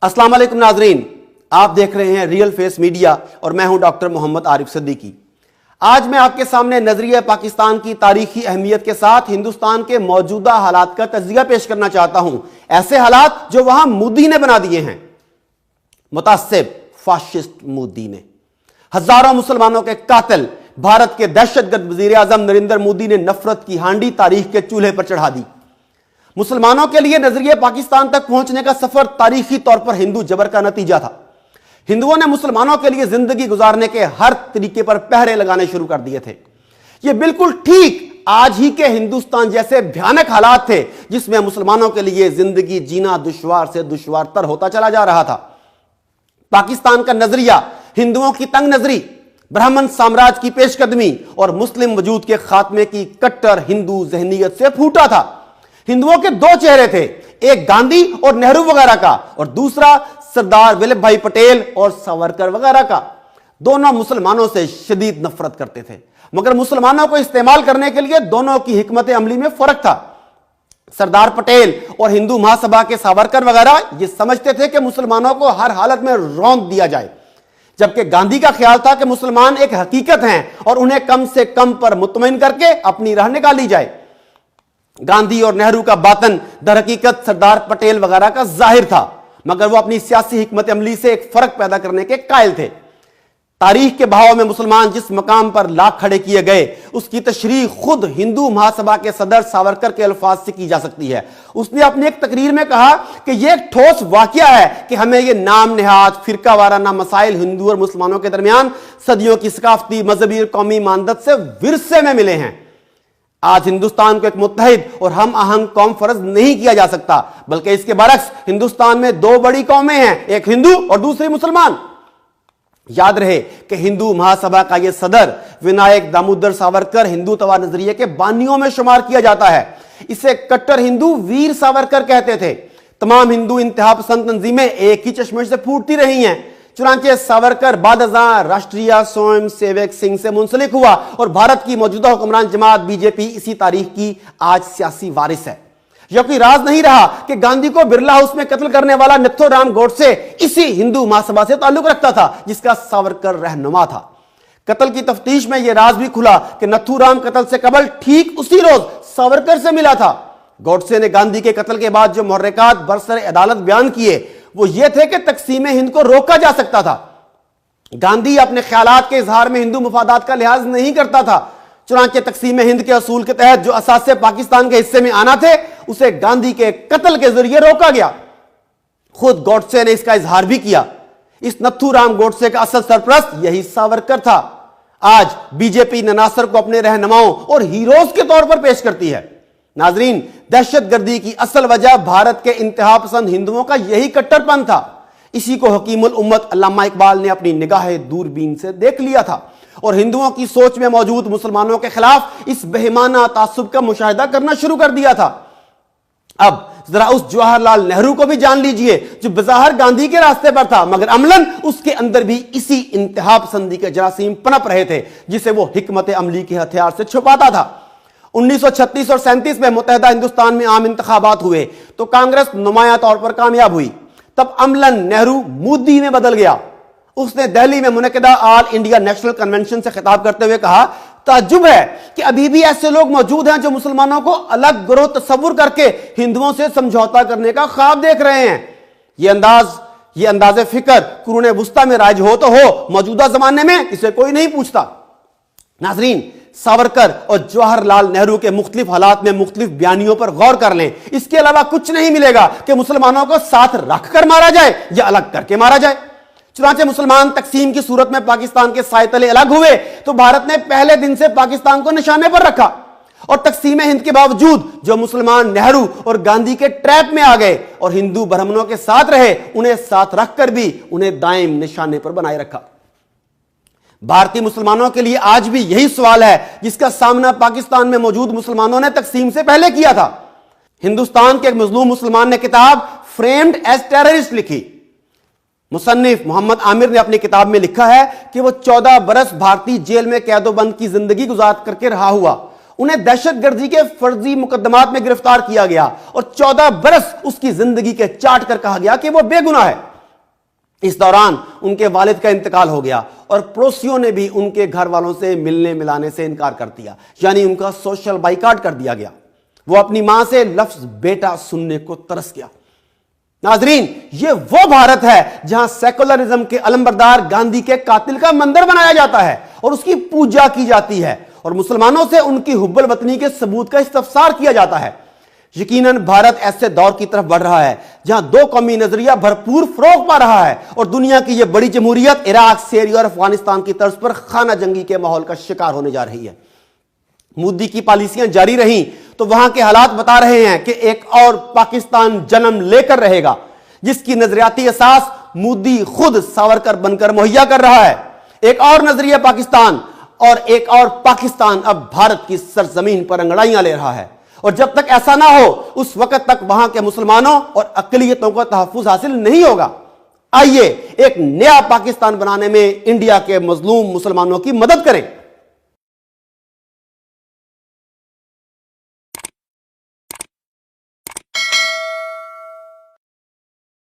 अस्सलाम वालेकुम नाजरीन, आप देख रहे हैं रियल फेस मीडिया और मैं हूं डॉक्टर मोहम्मद आरिफ सिद्दीकी। आज मैं आपके सामने नजरिया पाकिस्तान की तारीखी अहमियत के साथ हिंदुस्तान के मौजूदा हालात का तज्जिया पेश करना चाहता हूं। ऐसे हालात जो वहां मोदी ने बना दिए हैं, मुतासिब फाशिस्ट मोदी ने। हजारों मुसलमानों के कातिल भारत के दहशतगर्द वजीर आजम नरेंद्र मोदी ने नफरत की हांडी तारीख के चूल्हे पर चढ़ा दी। मुसलमानों के लिए नजरिया पाकिस्तान तक पहुंचने का सफर तारीखी तौर पर हिंदू जबर का नतीजा था। हिंदुओं ने मुसलमानों के लिए जिंदगी गुजारने के हर तरीके पर पहरे लगाने शुरू कर दिए थे। यह बिल्कुल ठीक आज ही के हिंदुस्तान जैसे भयानक हालात थे जिसमें मुसलमानों के लिए जिंदगी जीना दुश्वार से दुश्वारतर होता चला जा रहा था। पाकिस्तान का नजरिया हिंदुओं की तंग नजरी, ब्राह्मण साम्राज्य की पेशकदमी और मुस्लिम वजूद के खात्मे की कट्टर हिंदू जहनीयत से फूटा था। हिंदुओं के दो चेहरे थे, एक गांधी और नेहरू वगैरह का और दूसरा सरदार वल्लभ भाई पटेल और सावरकर वगैरह का। दोनों मुसलमानों से शदीद नफरत करते थे, मगर मुसलमानों को इस्तेमाल करने के लिए दोनों की हिकमत अमली में फर्क था। सरदार पटेल और हिंदू महासभा के सावरकर वगैरह ये समझते थे कि मुसलमानों को हर हालत में रौंद दिया जाए, जबकि गांधी का ख्याल था कि मुसलमान एक हकीकत हैं और उन्हें कम से कम पर मुतमईन करके अपनी राह निकाली जाए। गांधी और नेहरू का बातन दर हकीकत सरदार पटेल वगैरह का जाहिर था, मगर वो अपनी सियासी हिकमत अमली से एक फर्क पैदा करने के कायल थे। तारीख के बहाव में मुसलमान जिस मकाम पर लाख खड़े किए गए उसकी तशरीह खुद हिंदू महासभा के सदर सावरकर के अल्फाज से की जा सकती है। उसने अपनी एक तकरीर में कहा कि यह एक ठोस वाकया है कि हमें यह नाम नेहाद फिरका वाराना मसाइल हिंदू और मुसलमानों के दरमियान सदियों की सकाफती मजहबी और कौमी मानदत से विरसे में मिले हैं। आज हिंदुस्तान को एक मुत्तहिद और हम आहंग कौम फर्ज नहीं किया जा सकता, बल्कि इसके बरक्स हिंदुस्तान में दो बड़ी कौमें हैं, एक हिंदू और दूसरी मुसलमान। याद रहे कि हिंदू महासभा का यह सदर विनायक दामोदर सावरकर हिंदुत्व नजरिए के बानियों में शुमार किया जाता है। इसे कट्टर हिंदू वीर सावरकर कहते थे। तमाम हिंदू इंतहा पसंद तंजीमें एक ही चश्मे से फूटती रही हैं। चुनांचे सावरकर बादशाह राष्ट्रीय स्वयं सेवक सिंह से मुंसलिक हुआ और भारत की मौजूदा हुक्मरान जमात बीजेपी इसी तारीख की आज सियासी वारिस है। यह कोई राज नहीं रहा कि गांधी को बिरला हाउस में कत्ल करने वाला नथुराम गोडसे इसी हिंदू महासभा से ताल्लुक रखता था जिसका सावरकर रहनुमा था। कत्ल की तफ्तीश में यह राज भी खुला कि नथुराम कत्ल से कबल ठीक उसी रोज सावरकर से मिला था। गोडसे ने गांधी के कत्ल के बाद जो मुहर्रिकात बरसर अदालत बयान किए वो ये थे कि तकसीम हिंद को रोका जा सकता था। गांधी अपने ख्यालात के इजहार में हिंदू मुफादात का लिहाज नहीं करता था। चुनांचे तकसीम हिंद के असूल के तहत जो असासे पाकिस्तान के हिस्से में आना थे उसे गांधी के कत्ल के जरिए रोका गया। खुद गोडसे ने इसका इजहार भी किया। इस नथुराम गोडसे का असल सरपरस्त यही सावरकर था। आज बीजेपी नासर को अपने रहनुमाओं और हीरोज के तौर पर पेश करती है। नाजरीन, दहशतगर्दी की असल वजह भारत के इंतहा पसंद हिंदुओं का यही कट्टरपन था। इसी को हकीमुल उम्मत अल्लामा इकबाल ने अपनी निगाह दूरबीन से देख लिया था और हिंदुओं की सोच में मौजूद मुसलमानों के खिलाफ इस बेईमाना तासुब का मुशाहिदा करना शुरू कर दिया था। अब जरा उस जवाहरलाल नेहरू को भी जान लीजिए जो बज़ाहिर गांधी के रास्ते पर था, मगर अमलन उसके अंदर भी इसी इंतहा पसंदी के जरासीम पनप रहे थे जिसे वो हिकमत अमली के हथियार से छुपाता था। 1936 और 37 में मुत्तहिदा हिंदुस्तान में आम इंतखाबात हुए तो कांग्रेस नुमाया तौर पर कामयाब हुई। तब अमलन नेहरू मोदी में बदल गया। उसने दिल्ली में मुनक़िदा ऑल इंडिया नेशनल कन्वेंशन से खिताब करते हुए कहा, ताज्जुब है कि अभी भी ऐसे लोग मौजूद हैं जो मुसलमानों को अलग ग्रोह तस्वुर करके हिंदुओं से समझौता करने का ख्वाब देख रहे हैं। ये अंदाज़े फिक्र कुरूने वुस्ता में राज हो तो हो, मौजूदा जमाने में इसे कोई नहीं पूछता। नाजरीन, सावरकर और जवाहरलाल नेहरू के मुख्तलिफ हालात में मुख्तलिफ बयानियों पर गौर कर लें। इसके अलावा कुछ नहीं मिलेगा कि मुसलमानों को साथ रखकर मारा जाए या अलग करके मारा जाए। चुनांचे मुसलमान तकसीम की सूरत में पाकिस्तान के साए तले अलग हुए तो भारत ने पहले दिन से पाकिस्तान को निशाने पर रखा और तकसीम हिंद के बावजूद जो मुसलमान नेहरू और गांधी के ट्रैप में आ गए और हिंदू ब्राह्मणों के साथ रहे, उन्हें साथ रखकर भी उन्हें दायम निशाने पर बनाए रखा। भारतीय मुसलमानों के लिए आज भी यही सवाल है जिसका सामना पाकिस्तान में मौजूद मुसलमानों ने तकसीम से पहले किया था। हिंदुस्तान के एक मजलूम मुसलमान ने किताब फ्रेम्ड एज टेररिस्ट लिखी। मुसन्निफ मोहम्मद आमिर ने अपनी किताब में लिखा है कि वो 14 बरस भारतीय जेल में कैदोबंद की जिंदगी गुजार करके रहा हुआ। उन्हें दहशतगर्दी के फर्जी मुकदमात में गिरफ्तार किया गया और 14 बरस उसकी जिंदगी के चाट कर कहा गया कि वो बेगुनाह है। इस दौरान उनके वालिद का इंतकाल हो गया और पड़ोसियों ने भी उनके घर वालों से मिलने मिलाने से इनकार कर दिया, यानी उनका सोशल बाइकाट कर दिया गया। वो अपनी मां से लफ्ज बेटा सुनने को तरस गया। नाजरीन, ये वो भारत है जहां सेकुलरिज्म के अलंबरदार गांधी के कातिल का मंदिर बनाया जाता है और उसकी पूजा की जाती है और मुसलमानों से उनकी हुब्बुल वतनी के सबूत का इस्तफसार किया जाता है। यकीनन भारत ऐसे दौर की तरफ बढ़ रहा है जहां दो कौमी नजरिया भरपूर फरोग पा रहा है और दुनिया की यह बड़ी जमहूरियत इराक, सीरिया और अफगानिस्तान की तर्ज पर खाना जंगी के माहौल का शिकार होने जा रही है। मोदी की पॉलिसियां जारी रहीं तो वहां के हालात बता रहे हैं कि एक और पाकिस्तान जन्म लेकर रहेगा, जिसकी नजरियाती एहसास मोदी खुद सावरकर बनकर मुहैया कर रहा है। एक और नजरिया पाकिस्तान और एक और पाकिस्तान अब भारत की सरजमीन पर अंगड़ाइयां ले रहा है और जब तक ऐसा ना हो उस वक्त तक वहां के मुसलमानों और अकलियतों का तहफ्फुज हासिल नहीं होगा। आइए एक नया पाकिस्तान बनाने में इंडिया के मजलूम मुसलमानों की मदद करें।